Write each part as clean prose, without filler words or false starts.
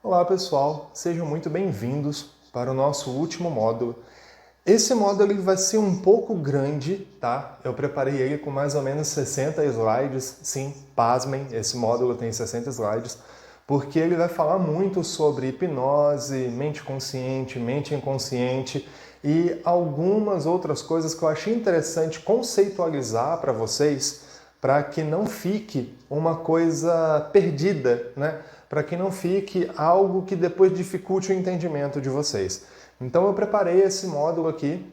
Olá pessoal, sejam muito bem-vindos para o nosso último módulo. Esse módulo ele vai ser um pouco grande, tá? Eu preparei ele com mais ou menos 60 slides. Sim, pasmem, esse módulo tem 60 slides, porque ele vai falar muito sobre hipnose, mente consciente, mente inconsciente e algumas outras coisas que eu achei interessante conceitualizar para vocês, para que não fique uma coisa perdida, né? Para que não fique algo que depois dificulte o entendimento de vocês. Então eu preparei esse módulo aqui,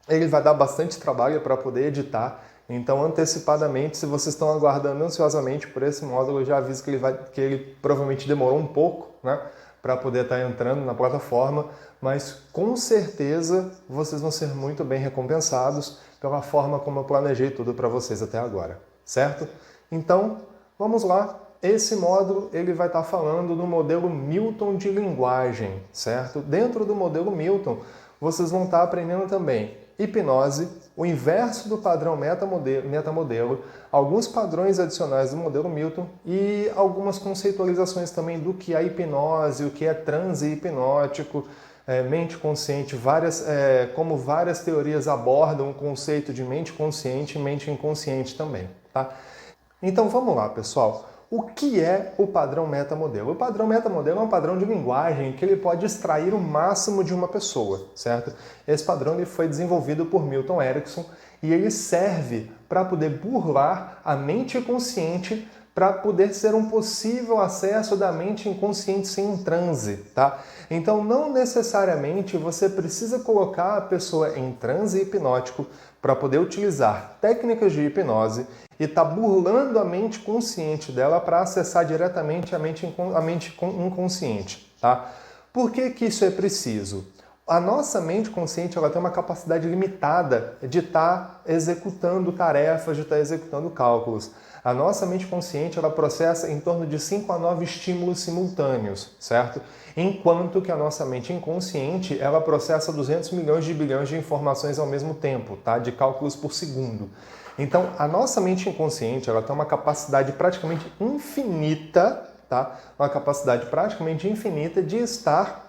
ele vai dar bastante trabalho para poder editar, então antecipadamente, se vocês estão aguardando ansiosamente por esse módulo, eu já aviso que ele provavelmente demorou um pouco, né, para poder estar entrando na plataforma, mas com certeza vocês vão ser muito bem recompensados pela forma como eu planejei tudo para vocês até agora, certo? Então, vamos lá. Esse módulo ele vai estar falando do modelo Milton de linguagem, certo? Dentro do modelo Milton, vocês vão estar aprendendo também hipnose, o inverso do padrão metamodelo, alguns padrões adicionais do modelo Milton e algumas conceitualizações também do que é hipnose, o que é transe hipnótico, mente consciente, como várias teorias abordam o conceito de mente consciente e mente inconsciente também, tá? Então vamos lá, pessoal. O que é o padrão metamodelo? O padrão metamodelo é um padrão de linguagem que ele pode extrair o máximo de uma pessoa, certo? Esse padrão ele foi desenvolvido por Milton Erickson e ele serve para poder burlar a mente consciente para poder ser um possível acesso da mente inconsciente sem um transe, tá? Então não necessariamente você precisa colocar a pessoa em transe hipnótico para poder utilizar técnicas de hipnose e está burlando a mente consciente dela para acessar diretamente a mente inconsciente, tá? Por que isso é preciso? A nossa mente consciente ela tem uma capacidade limitada de estar executando tarefas, de estar executando cálculos. A nossa mente consciente ela processa em torno de 5 a 9 estímulos simultâneos, certo? Enquanto que a nossa mente inconsciente ela processa 200 milhões de bilhões de informações ao mesmo tempo, tá? De cálculos por segundo. Então, a nossa mente inconsciente ela tem uma capacidade praticamente infinita, tá? Uma capacidade praticamente infinita de estar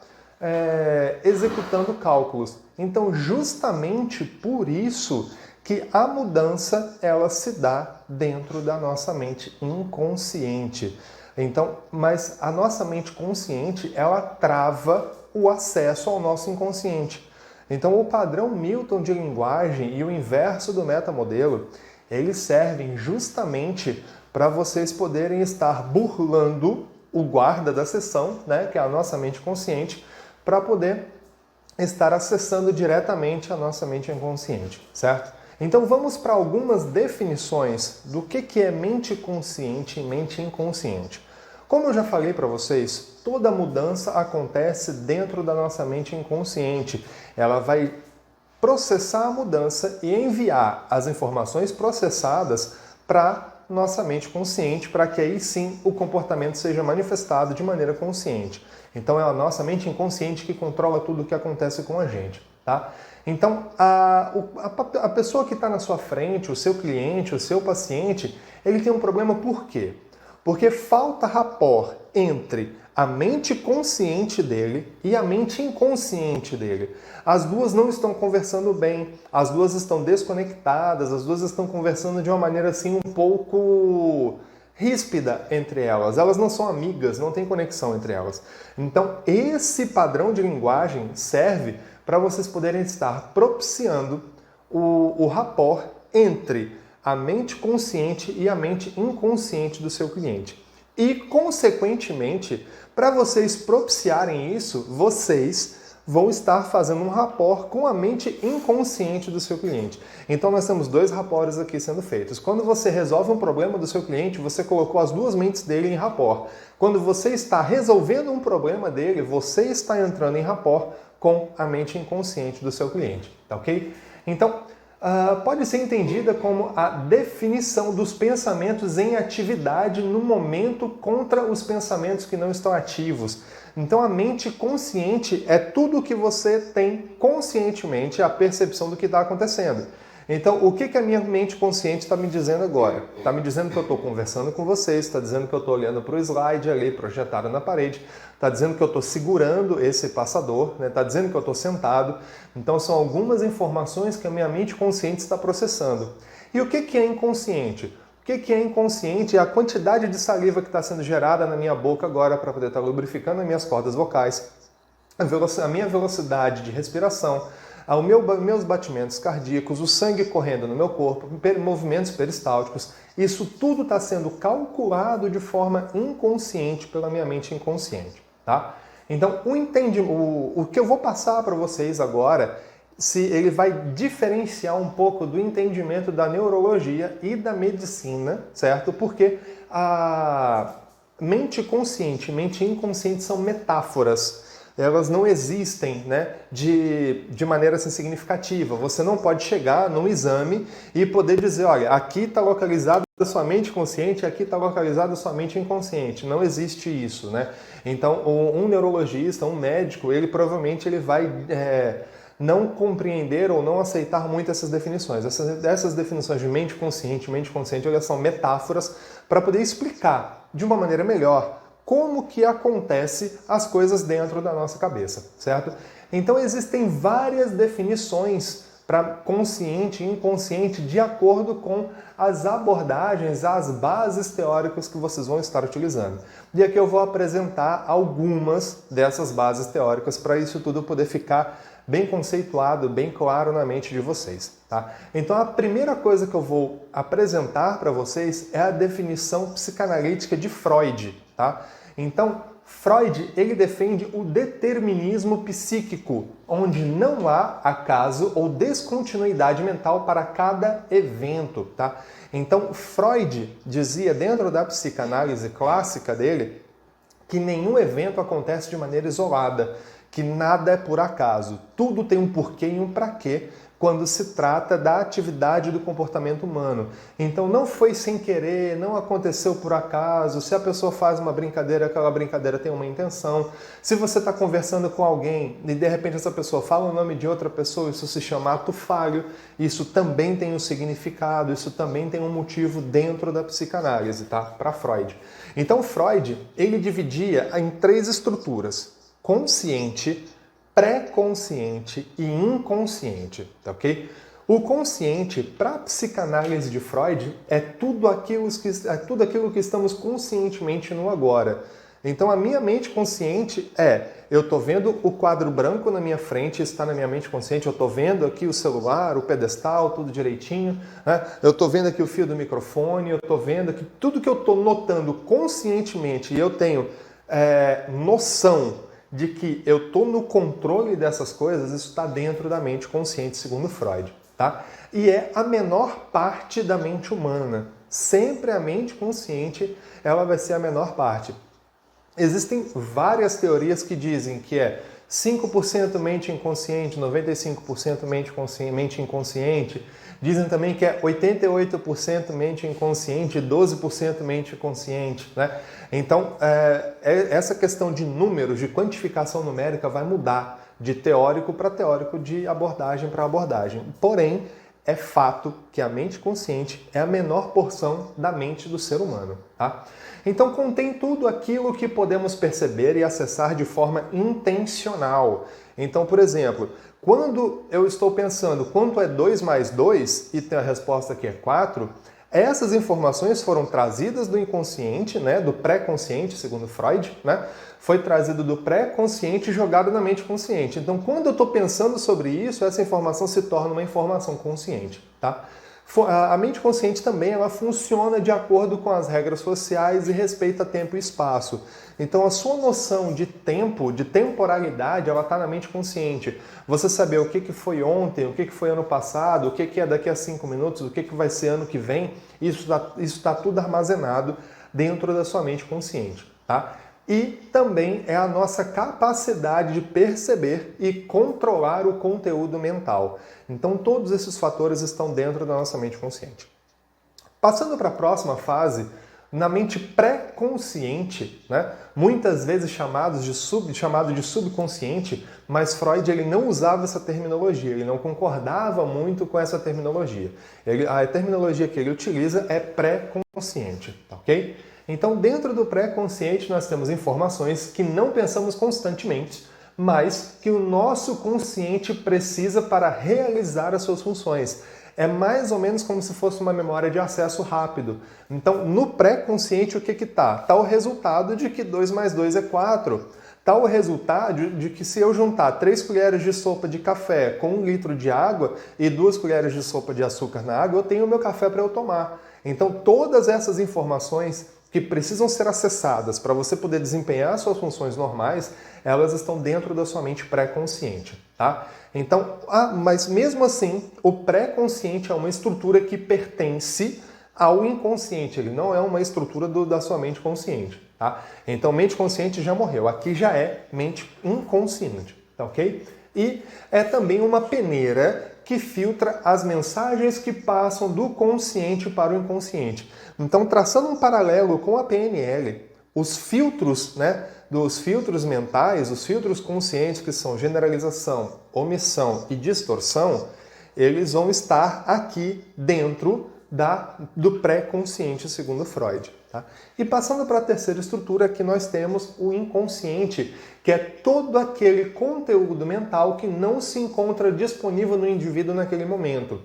executando cálculos. Então, justamente por isso que a mudança ela se dá dentro da nossa mente inconsciente. Então, mas a nossa mente consciente ela trava o acesso ao nosso inconsciente. Então, o padrão Milton de linguagem e o inverso do metamodelo, eles servem justamente para vocês poderem estar burlando o guarda da sessão, né, que é a nossa mente consciente, para poder estar acessando diretamente a nossa mente inconsciente, certo? Então vamos para algumas definições do que é mente consciente e mente inconsciente. Como eu já falei para vocês, toda mudança acontece dentro da nossa mente inconsciente. Ela vai processar a mudança e enviar as informações processadas para nossa mente consciente, para que aí sim o comportamento seja manifestado de maneira consciente. Então é a nossa mente inconsciente que controla tudo o que acontece com a gente, tá? Então a pessoa que está na sua frente, o seu cliente, o seu paciente, ele tem um problema por quê? Porque falta rapport entre a mente consciente dele e a mente inconsciente dele. As duas não estão conversando bem, as duas estão desconectadas, as duas estão conversando de uma maneira assim um pouco ríspida entre elas. Elas não são amigas, não tem conexão entre elas. Então, esse padrão de linguagem serve para vocês poderem estar propiciando o rapport entre a mente consciente e a mente inconsciente do seu cliente. E, consequentemente, para vocês propiciarem isso, vocês vão estar fazendo um rapport com a mente inconsciente do seu cliente. Então, nós temos dois rapports aqui sendo feitos. Quando você resolve um problema do seu cliente, você colocou as duas mentes dele em rapport. Quando você está resolvendo um problema dele, você está entrando em rapport com a mente inconsciente do seu cliente, tá ok? Então, pode ser entendida como a definição dos pensamentos em atividade no momento contra os pensamentos que não estão ativos. Então a mente consciente é tudo o que você tem conscientemente a percepção do que está acontecendo. Então, o que a minha mente consciente está me dizendo agora? Está me dizendo que eu estou conversando com vocês, está dizendo que eu estou olhando para o slide ali projetado na parede, está dizendo que eu estou segurando esse passador, está dizendo que eu estou sentado. Então, são algumas informações que a minha mente consciente está processando. E o que é inconsciente? O que é inconsciente é a quantidade de saliva que está sendo gerada na minha boca agora para poder estar lubrificando as minhas cordas vocais, a minha velocidade de respiração, meus batimentos cardíacos, o sangue correndo no meu corpo, movimentos peristálticos. Isso tudo está sendo calculado de forma inconsciente pela minha mente inconsciente. Tá? Então, o que eu vou passar para vocês agora, ele vai diferenciar um pouco do entendimento da neurologia e da medicina, certo? Porque a mente consciente e mente inconsciente são metáforas. Elas não existem, né, de maneira assim, significativa. Você não pode chegar num exame e poder dizer, olha, aqui está localizado a sua mente consciente, aqui está localizado a sua mente inconsciente. Não existe isso, né? Então, um neurologista, um médico, ele provavelmente vai não compreender ou não aceitar muito essas definições. Essas definições de mente consciente, elas são metáforas para poder explicar de uma maneira melhor como que acontece as coisas dentro da nossa cabeça, certo? Então existem várias definições para consciente e inconsciente de acordo com as abordagens, as bases teóricas que vocês vão estar utilizando. E aqui eu vou apresentar algumas dessas bases teóricas para isso tudo poder ficar bem conceituado, bem claro na mente de vocês. Tá? Então a primeira coisa que eu vou apresentar para vocês é a definição psicanalítica de Freud. Tá? Então, Freud ele defende o determinismo psíquico, onde não há acaso ou descontinuidade mental para cada evento. Tá? Então, Freud dizia dentro da psicanálise clássica dele que nenhum evento acontece de maneira isolada, que nada é por acaso, tudo tem um porquê e um pra quê quando se trata da atividade do comportamento humano. Então não foi sem querer, não aconteceu por acaso. Se a pessoa faz uma brincadeira, aquela brincadeira tem uma intenção. Se você está conversando com alguém e de repente essa pessoa fala o nome de outra pessoa, isso se chama ato falho, isso também tem um significado, isso também tem um motivo dentro da psicanálise, tá? Para Freud. Então Freud, ele dividia em 3 estruturas: consciente, pré-consciente e inconsciente, tá ok? O consciente, para a psicanálise de Freud, é tudo aquilo que estamos conscientemente no agora. Então a minha mente consciente eu estou vendo o quadro branco na minha frente, está na minha mente consciente, eu estou vendo aqui o celular, o pedestal, tudo direitinho, né? Eu estou vendo aqui o fio do microfone, eu estou vendo aqui tudo que eu estou notando conscientemente e eu tenho noção de que eu estou no controle dessas coisas, isso está dentro da mente consciente, segundo Freud. Tá? E é a menor parte da mente humana. Sempre a mente consciente ela vai ser a menor parte. Existem várias teorias que dizem que é 5% mente inconsciente, 95% mente inconsciente. Dizem também que é 88% mente inconsciente e 12% mente consciente. Né? Então, essa questão de números, de quantificação numérica vai mudar de teórico para teórico, de abordagem para abordagem. Porém, é fato que a mente consciente é a menor porção da mente do ser humano. Tá? Então, contém tudo aquilo que podemos perceber e acessar de forma intencional. Então, por exemplo, quando eu estou pensando quanto é 2 mais 2 e tem a resposta que é 4, essas informações foram trazidas do inconsciente, né, do pré-consciente, segundo Freud, né, foi trazido do pré-consciente e jogado na mente consciente. Então, quando eu estou pensando sobre isso, essa informação se torna uma informação consciente. Tá? A mente consciente também ela funciona de acordo com as regras sociais e respeita tempo e espaço. Então a sua noção de tempo, de temporalidade, ela está na mente consciente. Você saber o que foi ontem, o que foi ano passado, o que é daqui a 5 minutos, o que vai ser ano que vem, isso está tudo armazenado dentro da sua mente consciente. Tá? E também é a nossa capacidade de perceber e controlar o conteúdo mental. Então todos esses fatores estão dentro da nossa mente consciente. Passando para a próxima fase, na mente pré-consciente, pré-consciente, né? Muitas vezes chamado de subconsciente, mas Freud ele não usava essa terminologia, ele não concordava muito com essa terminologia. A terminologia que ele utiliza é pré-consciente, ok? Então, dentro do pré-consciente, nós temos informações que não pensamos constantemente, mas que o nosso consciente precisa para realizar as suas funções. É mais ou menos como se fosse uma memória de acesso rápido. Então, no pré-consciente, o que está? Está o resultado de que 2 mais 2 é 4. Está o resultado de que se eu juntar 3 colheres de sopa de café com 1 litro de água e 2 colheres de sopa de açúcar na água, eu tenho o meu café para eu tomar. Então, todas essas informações que precisam ser acessadas para você poder desempenhar suas funções normais, elas estão dentro da sua mente pré-consciente, tá? Então, mas mesmo assim, o pré-consciente é uma estrutura que pertence ao inconsciente, ele não é uma estrutura da sua mente consciente, tá? Então, mente consciente já morreu, aqui já é mente inconsciente, tá ok? E é também uma peneira que filtra as mensagens que passam do consciente para o inconsciente. Então, traçando um paralelo com a PNL, os filtros, dos filtros mentais, os filtros conscientes, que são generalização, omissão e distorção, eles vão estar aqui dentro do pré-consciente, segundo Freud. Tá? E passando para a terceira estrutura, aqui nós temos o inconsciente, que é todo aquele conteúdo mental que não se encontra disponível no indivíduo naquele momento.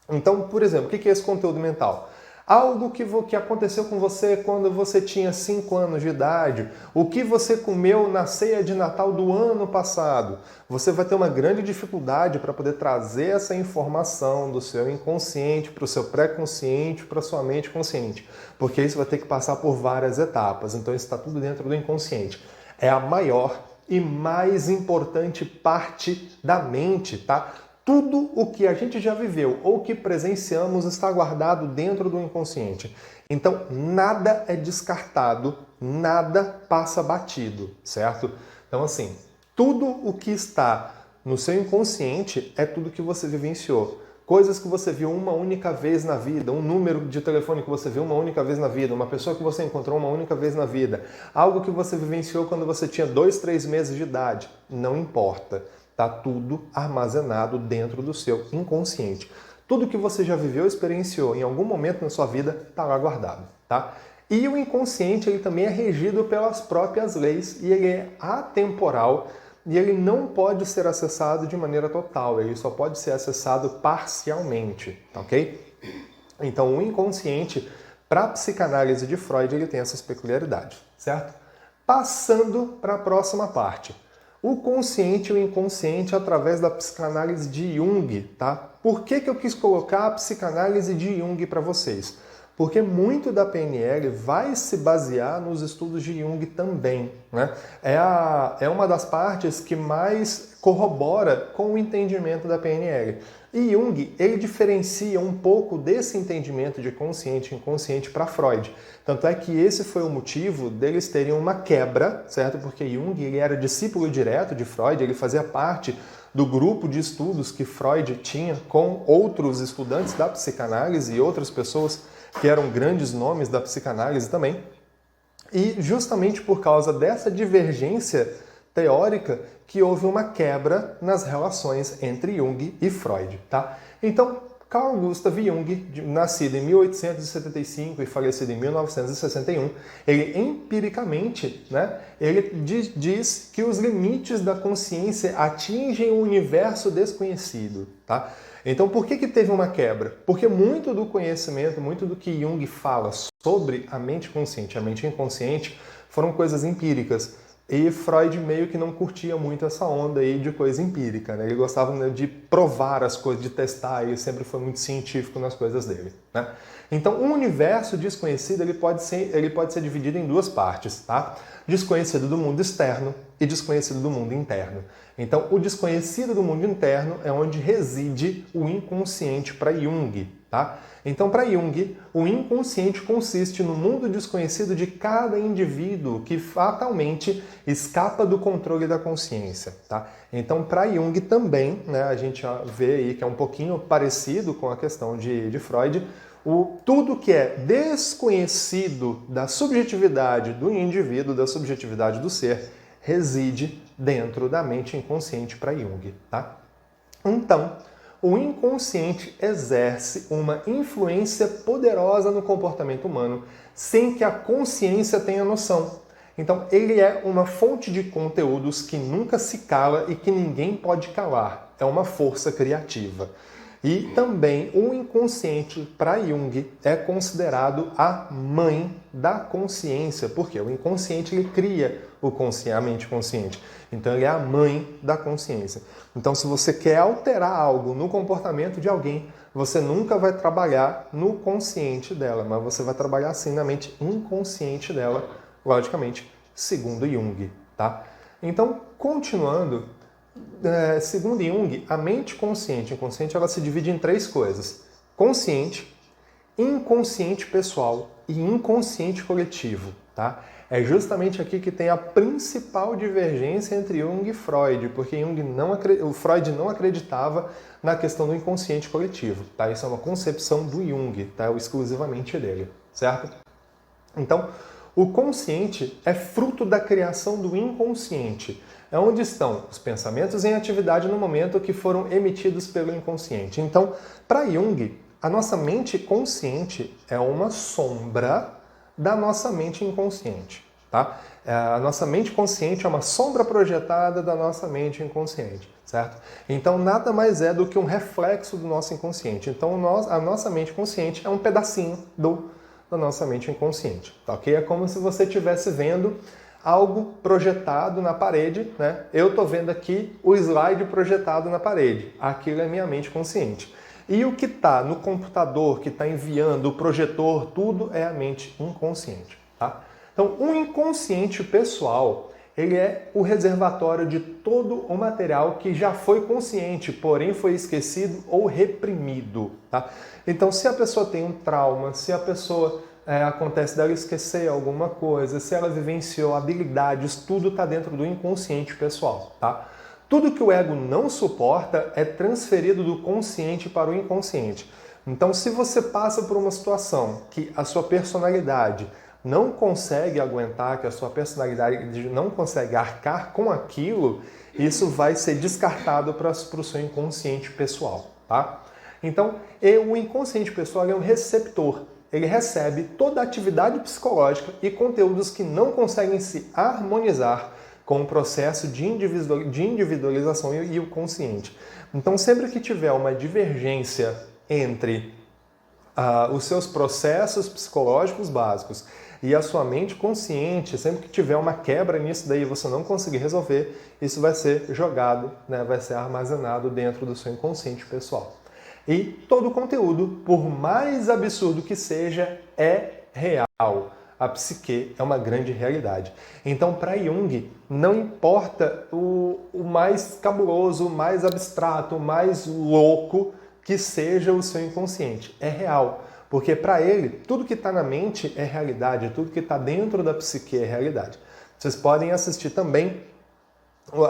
Então, por exemplo, o que é esse conteúdo mental? Algo que aconteceu com você quando você tinha 5 anos de idade, o que você comeu na ceia de Natal do ano passado. Você vai ter uma grande dificuldade para poder trazer essa informação do seu inconsciente para o seu pré-consciente, para a sua mente consciente, porque isso vai ter que passar por várias etapas, então isso está tudo dentro do inconsciente. É a maior e mais importante parte da mente, tá? Tudo o que a gente já viveu ou que presenciamos está guardado dentro do inconsciente. Então, nada é descartado, nada passa batido, certo? Então, assim, tudo o que está no seu inconsciente é tudo que você vivenciou. Coisas que você viu uma única vez na vida, um número de telefone que você viu uma única vez na vida, uma pessoa que você encontrou uma única vez na vida, algo que você vivenciou quando você tinha 2, 3 meses de idade, não importa. Está tudo armazenado dentro do seu inconsciente. Tudo que você já viveu, experienciou em algum momento na sua vida, está lá guardado, tá? E o inconsciente ele também é regido pelas próprias leis e ele é atemporal e ele não pode ser acessado de maneira total, ele só pode ser acessado parcialmente, ok? Então o inconsciente, para a psicanálise de Freud, ele tem essas peculiaridades, certo? Passando para a próxima parte. O consciente e o inconsciente através da psicanálise de Jung, tá? Por que eu quis colocar a psicanálise de Jung para vocês? Porque muito da PNL vai se basear nos estudos de Jung também, né? É uma das partes que mais corrobora com o entendimento da PNL. E Jung, ele diferencia um pouco desse entendimento de consciente e inconsciente para Freud. Tanto é que esse foi o motivo deles terem uma quebra, certo? Porque Jung ele era discípulo direto de Freud, ele fazia parte do grupo de estudos que Freud tinha com outros estudantes da psicanálise e outras pessoas que eram grandes nomes da psicanálise também. E justamente por causa dessa divergência teórica que houve uma quebra nas relações entre Jung e Freud, tá? Então, Carl Gustav Jung, nascido em 1875 e falecido em 1961, ele empiricamente, ele diz que os limites da consciência atingem o universo desconhecido, tá? Então, por que teve uma quebra? Porque muito do conhecimento, muito do que Jung fala sobre a mente consciente e a mente inconsciente foram coisas empíricas. E Freud meio que não curtia muito essa onda aí de coisa empírica, né? Ele gostava de provar as coisas, de testar, ele sempre foi muito científico nas coisas dele, né? Então, o universo desconhecido ele pode ser dividido em duas partes, tá? Desconhecido do mundo externo e desconhecido do mundo interno. Então, o desconhecido do mundo interno é onde reside o inconsciente para Jung, tá? Então, para Jung, o inconsciente consiste no mundo desconhecido de cada indivíduo que fatalmente escapa do controle da consciência, tá? Então, para Jung também, a gente vê aí que é um pouquinho parecido com a questão de Freud, Tudo que é desconhecido da subjetividade do indivíduo, da subjetividade do ser, reside dentro da mente inconsciente para Jung, tá? Então, o inconsciente exerce uma influência poderosa no comportamento humano sem que a consciência tenha noção. Então, ele é uma fonte de conteúdos que nunca se cala e que ninguém pode calar. É uma força criativa. E também o inconsciente, para Jung, é considerado a mãe da consciência, porque o inconsciente ele cria a mente consciente. Então ele é a mãe da consciência. Então se você quer alterar algo no comportamento de alguém, você nunca vai trabalhar no consciente dela, mas você vai trabalhar sim na mente inconsciente dela, logicamente, segundo Jung, tá? Então, continuando, segundo Jung, a mente consciente e inconsciente ela se divide em 3 coisas: consciente, inconsciente pessoal e inconsciente coletivo, tá? É justamente aqui que tem a principal divergência entre Jung e Freud, porque o Freud não acreditava na questão do inconsciente coletivo, tá? Isso é uma concepção do Jung, tá? Exclusivamente dele, certo? Então, o consciente é fruto da criação do inconsciente. É onde estão os pensamentos em atividade no momento que foram emitidos pelo inconsciente. Então, para Jung, a nossa mente consciente é uma sombra da nossa mente inconsciente, tá? A nossa mente consciente é uma sombra projetada da nossa mente inconsciente, certo? Então, nada mais é do que um reflexo do nosso inconsciente. Então, a nossa mente consciente é um pedacinho da nossa mente inconsciente, tá ok? É como se você estivesse vendo algo projetado na parede, né? Eu estou vendo aqui o slide projetado na parede. Aquilo é minha mente consciente. E o que está no computador, que está enviando o projetor, tudo é a mente inconsciente, tá? Então, o inconsciente pessoal, ele é o reservatório de todo o material que já foi consciente, porém foi esquecido ou reprimido, tá? Então, se a pessoa tem um trauma, se a pessoa acontece dela esquecer alguma coisa, se ela vivenciou habilidades, tudo está dentro do inconsciente pessoal, tá? Tudo que o ego não suporta é transferido do consciente para o inconsciente. Então, se você passa por uma situação que a sua personalidade não consegue aguentar, que a sua personalidade não consegue arcar com aquilo, isso vai ser descartado para o seu inconsciente pessoal, tá? Então, o inconsciente pessoal é um receptor. Ele recebe toda a atividade psicológica e conteúdos que não conseguem se harmonizar com o processo de individualização e o consciente. Então, sempre que tiver uma divergência entre os seus processos psicológicos básicos e a sua mente consciente, sempre que tiver uma quebra nisso daí e você não conseguir resolver, isso vai ser jogado, né, vai ser armazenado dentro do seu inconsciente pessoal. E todo o conteúdo, por mais absurdo que seja, é real. A psique é uma grande realidade. Então, para Jung, não importa o mais cabuloso, o mais abstrato, o mais louco que seja o seu inconsciente. É real. Porque para ele, tudo que está na mente é realidade, tudo que está dentro da psique é realidade. Vocês podem assistir também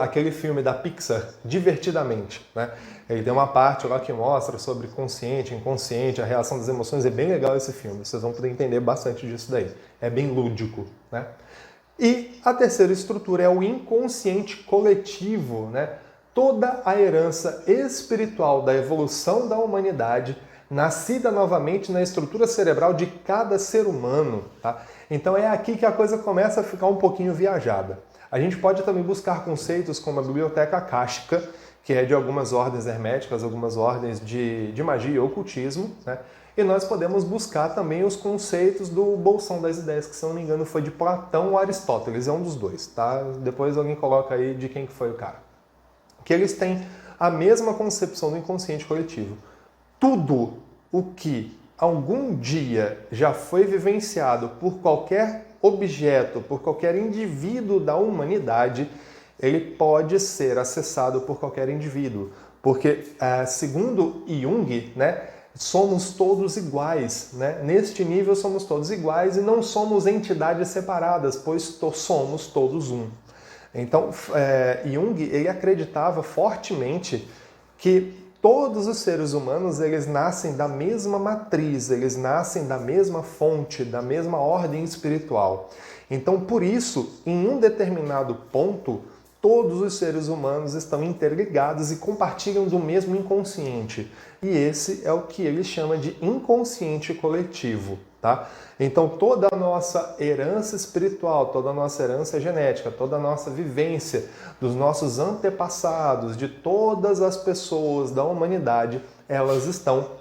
aquele filme da Pixar, Divertidamente, né? Ele tem uma parte lá que mostra sobre consciente, inconsciente, a reação das emoções. É bem legal esse filme, vocês vão poder entender bastante disso daí. É bem lúdico, né? E a terceira estrutura é o inconsciente coletivo, né? Toda a herança espiritual da evolução da humanidade, nascida novamente na estrutura cerebral de cada ser humano, tá? Então é aqui que a coisa começa a ficar um pouquinho viajada. A gente pode também buscar conceitos como a biblioteca akáshica, que é de algumas ordens herméticas, algumas ordens de magia e ocultismo, né? E nós podemos buscar também os conceitos do Bolsão das Ideias, que, se não me engano, foi de Platão ou Aristóteles, é um dos dois, tá? Depois alguém coloca aí de quem que foi o cara. Que eles têm a mesma concepção do inconsciente coletivo. Tudo o que algum dia já foi vivenciado por qualquer objeto, por qualquer indivíduo da humanidade, ele pode ser acessado por qualquer indivíduo. Porque, segundo Jung, né, somos todos iguais, né? Neste nível somos todos iguais e não somos entidades separadas, pois somos todos um. Então, Jung ele acreditava fortemente que todos os seres humanos, eles nascem da mesma matriz, eles nascem da mesma fonte, da mesma ordem espiritual. Então, por isso, em um determinado ponto, todos os seres humanos estão interligados e compartilham do mesmo inconsciente. E esse é o que ele chama de inconsciente coletivo, tá? Então, toda a nossa herança espiritual, toda a nossa herança genética, toda a nossa vivência dos nossos antepassados, de todas as pessoas da humanidade, elas estão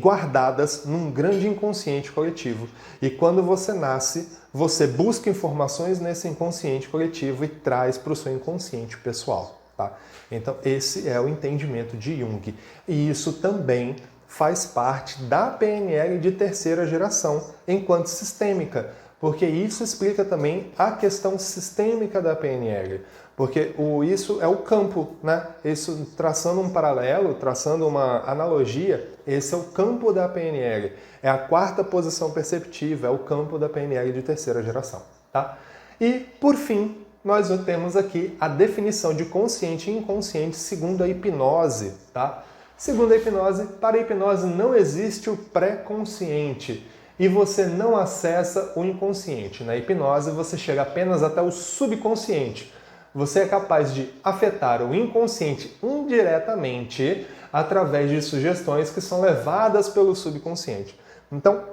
guardadas num grande inconsciente coletivo. E quando você nasce, você busca informações nesse inconsciente coletivo e traz para o seu inconsciente pessoal, tá? Então, esse é o entendimento de Jung. E isso também faz parte da PNL de terceira geração, enquanto sistêmica, porque isso explica também a questão sistêmica da PNL, porque isso é o campo, né? Isso, traçando um paralelo, traçando uma analogia, esse é o campo da PNL, é a quarta posição perceptiva, é o campo da PNL de terceira geração, tá? E, por fim, nós temos aqui a definição de consciente e inconsciente segundo a hipnose, tá? Segundo a hipnose, para a hipnose não existe o pré-consciente e você não acessa o inconsciente. Na hipnose você chega apenas até o subconsciente. Você é capaz de afetar o inconsciente indiretamente através de sugestões que são levadas pelo subconsciente. Então,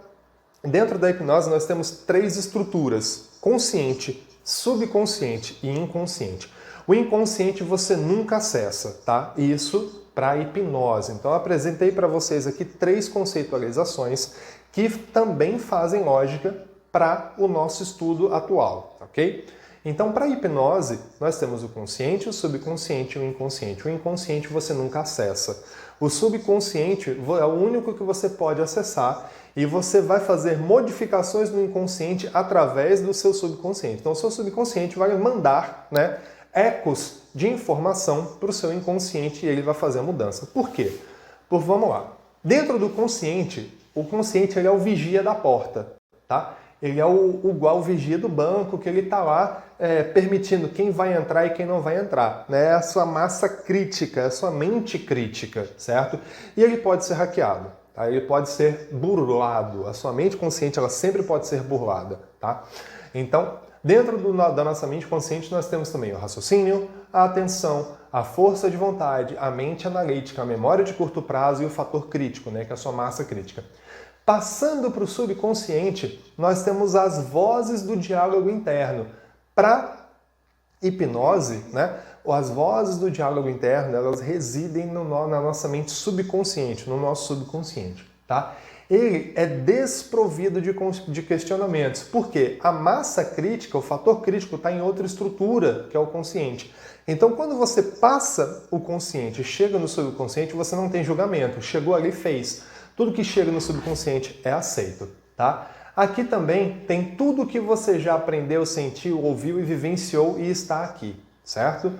dentro da hipnose nós temos 3 estruturas: consciente, subconsciente e inconsciente. O inconsciente você nunca acessa, tá? Isso para a hipnose. Então, eu apresentei para vocês aqui 3 conceitualizações que também fazem lógica para o nosso estudo atual, ok? Então, para a hipnose, nós temos o consciente, o subconsciente e o inconsciente. O inconsciente você nunca acessa. O subconsciente é o único que você pode acessar e você vai fazer modificações no inconsciente através do seu subconsciente. Então, o seu subconsciente vai mandar, né, ecos de informação para o seu inconsciente e ele vai fazer a mudança. Por quê? Vamos lá. Dentro do consciente, o consciente ele é o vigia da porta, tá? Ele é igual o vigia do banco, que ele está lá permitindo quem vai entrar e quem não vai entrar, né? É a sua massa crítica, é a sua mente crítica, certo? E ele pode ser hackeado, tá? Ele pode ser burlado. A sua mente consciente ela sempre pode ser burlada, tá? Então, dentro da nossa mente consciente, nós temos também o raciocínio, a atenção, a força de vontade, a mente analítica, a memória de curto prazo e o fator crítico, né, que é a sua massa crítica. Passando para o subconsciente, nós temos as vozes do diálogo interno. Para hipnose, né, as vozes do diálogo interno, elas residem na nossa mente subconsciente, no nosso subconsciente, tá? Ele é desprovido de questionamentos. Por quê? A massa crítica, o fator crítico, está em outra estrutura, que é o consciente. Então, quando você passa o consciente e chega no subconsciente, você não tem julgamento. Chegou ali e fez. Tudo que chega no subconsciente é aceito, tá? Aqui também tem tudo que você já aprendeu, sentiu, ouviu e vivenciou e está aqui, certo?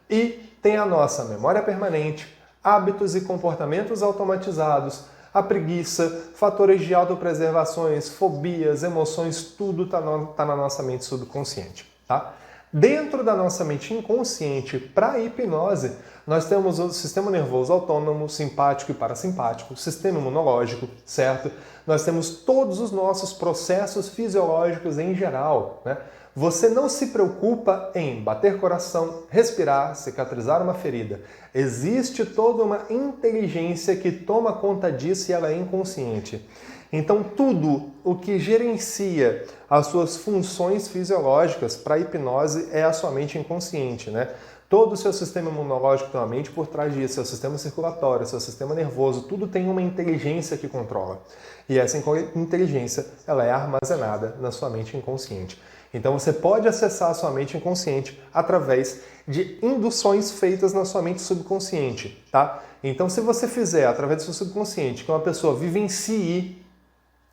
E tem a nossa memória permanente, hábitos e comportamentos automatizados, a preguiça, fatores de autopreservações, fobias, emoções, tudo está na nossa mente subconsciente, tá? Dentro da nossa mente inconsciente, para a hipnose, nós temos o sistema nervoso autônomo, simpático e parasimpático, sistema imunológico, certo? Nós temos todos os nossos processos fisiológicos em geral, né? Você não se preocupa em bater coração, respirar, cicatrizar uma ferida. Existe toda uma inteligência que toma conta disso e ela é inconsciente. Então, tudo o que gerencia as suas funções fisiológicas para a hipnose é a sua mente inconsciente, né? Todo o seu sistema imunológico tem uma mente por trás disso, seu sistema circulatório, seu sistema nervoso, tudo tem uma inteligência que controla. E essa inteligência, ela é armazenada na sua mente inconsciente. Então você pode acessar a sua mente inconsciente através de induções feitas na sua mente subconsciente, tá? Então se você fizer através do seu subconsciente que uma pessoa vivencie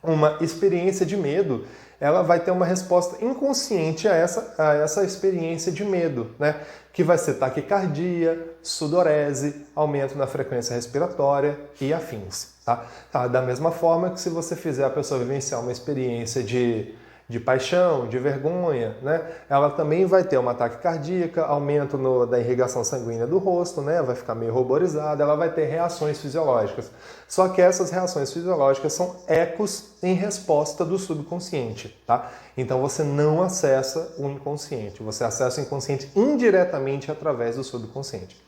uma experiência de medo, ela vai ter uma resposta inconsciente a essa experiência de medo, né? Que vai ser taquicardia, sudorese, aumento na frequência respiratória e afins, tá? Da mesma forma que se você fizer a pessoa vivenciar uma experiência de de paixão, de vergonha, né? Ela também vai ter uma ataque cardíaca, aumento da irrigação sanguínea do rosto, né? Vai ficar meio ruborizada, ela vai ter reações fisiológicas. Só que essas reações fisiológicas são ecos em resposta do subconsciente, tá? Então você não acessa o inconsciente, você acessa o inconsciente indiretamente através do subconsciente.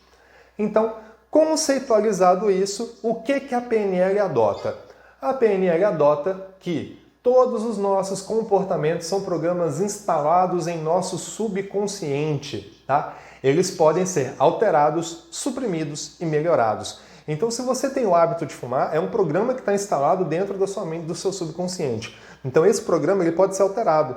Então, conceitualizado isso, o que a PNL adota? A PNL adota que todos os nossos comportamentos são programas instalados em nosso subconsciente, tá? Eles podem ser alterados, suprimidos e melhorados. Então, se você tem o hábito de fumar, é um programa que está instalado dentro da sua mente, do seu subconsciente. Então, esse programa ele pode ser alterado.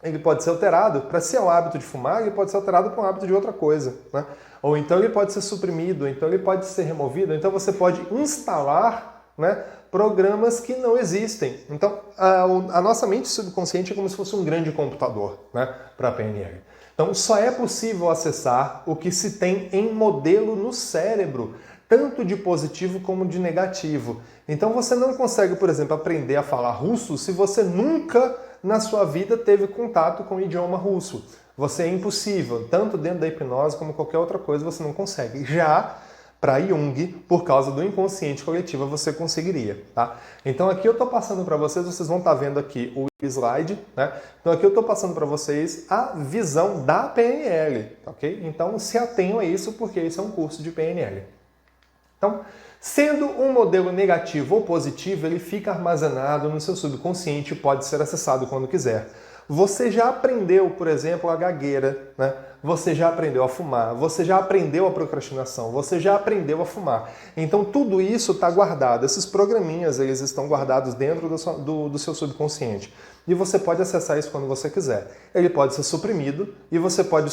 Ele pode ser alterado para ser o hábito de fumar, ele pode ser alterado para um hábito de outra coisa, né? Ou então ele pode ser suprimido, então ele pode ser removido, então você pode instalar, né, programas que não existem. Então, a nossa mente subconsciente é como se fosse um grande computador, né, para a PNL. Então, só é possível acessar o que se tem em modelo no cérebro, tanto de positivo como de negativo. Então, você não consegue, por exemplo, aprender a falar russo se você nunca na sua vida teve contato com o idioma russo. Você é impossível, tanto dentro da hipnose como qualquer outra coisa, você não consegue. Já para Jung, por causa do inconsciente coletivo, você conseguiria, tá? Então aqui eu estou passando para vocês, vocês vão estar vendo aqui o slide, né? Então aqui eu estou passando para vocês a visão da PNL, ok? Então se atenham a isso, porque isso é um curso de PNL. Então, sendo um modelo negativo ou positivo, ele fica armazenado no seu subconsciente e pode ser acessado quando quiser. Você já aprendeu, por exemplo, a gagueira, né? Você já aprendeu a fumar, você já aprendeu a procrastinação, você já aprendeu a fumar. Então tudo isso está guardado, esses programinhas eles estão guardados dentro do seu subconsciente. E você pode acessar isso quando você quiser. Ele pode ser suprimido e você pode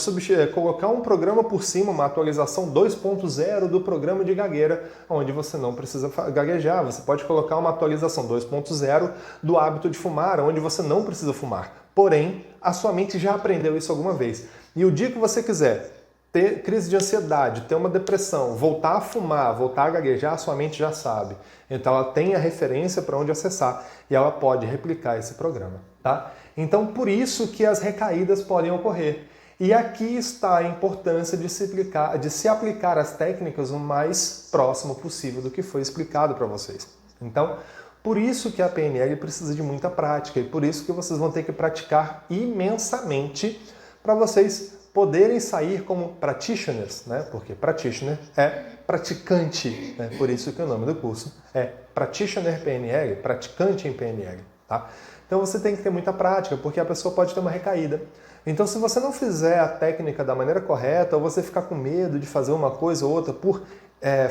colocar um programa por cima, uma atualização 2.0 do programa de gagueira, onde você não precisa gaguejar. Você pode colocar uma atualização 2.0 do hábito de fumar, onde você não precisa fumar. Porém, a sua mente já aprendeu isso alguma vez. E o dia que você quiser ter crise de ansiedade, ter uma depressão, voltar a fumar, voltar a gaguejar, a sua mente já sabe. Então ela tem a referência para onde acessar e ela pode replicar esse programa, tá? Então por isso que as recaídas podem ocorrer. E aqui está a importância de se aplicar as técnicas o mais próximo possível do que foi explicado para vocês. Então, por isso que a PNL precisa de muita prática e por isso que vocês vão ter que praticar imensamente para vocês poderem sair como practitioners, né? Porque practitioner é praticante, né? Por isso que o nome do curso é Practitioner PNL, praticante em PNL, tá? Então você tem que ter muita prática, porque a pessoa pode ter uma recaída. Então se você não fizer a técnica da maneira correta, ou você ficar com medo de fazer uma coisa ou outra por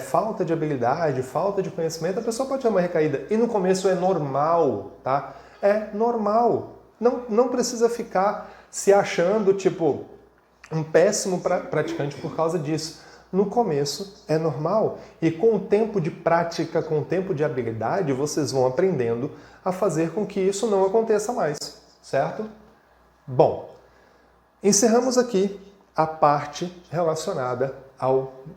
falta de habilidade, falta de conhecimento, a pessoa pode ter uma recaída. E no começo é normal, tá? É normal. Não precisa ficar se achando, tipo, um péssimo praticante por causa disso. No começo é normal. E com o tempo de prática, com o tempo de habilidade, vocês vão aprendendo a fazer com que isso não aconteça mais, certo? Bom, encerramos aqui a parte relacionada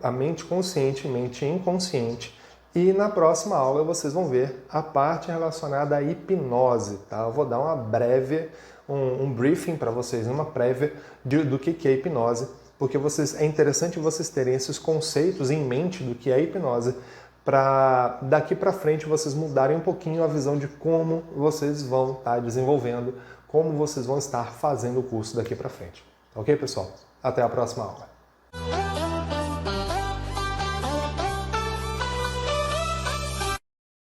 à mente consciente e mente inconsciente. E na próxima aula vocês vão ver a parte relacionada à hipnose, tá? Eu vou dar uma breve, um briefing para vocês, uma prévia do que é hipnose, porque é interessante vocês terem esses conceitos em mente do que é hipnose, para daqui para frente vocês mudarem um pouquinho a visão de como vocês vão estar desenvolvendo, como vocês vão estar fazendo o curso daqui para frente. Ok, pessoal? Até a próxima aula.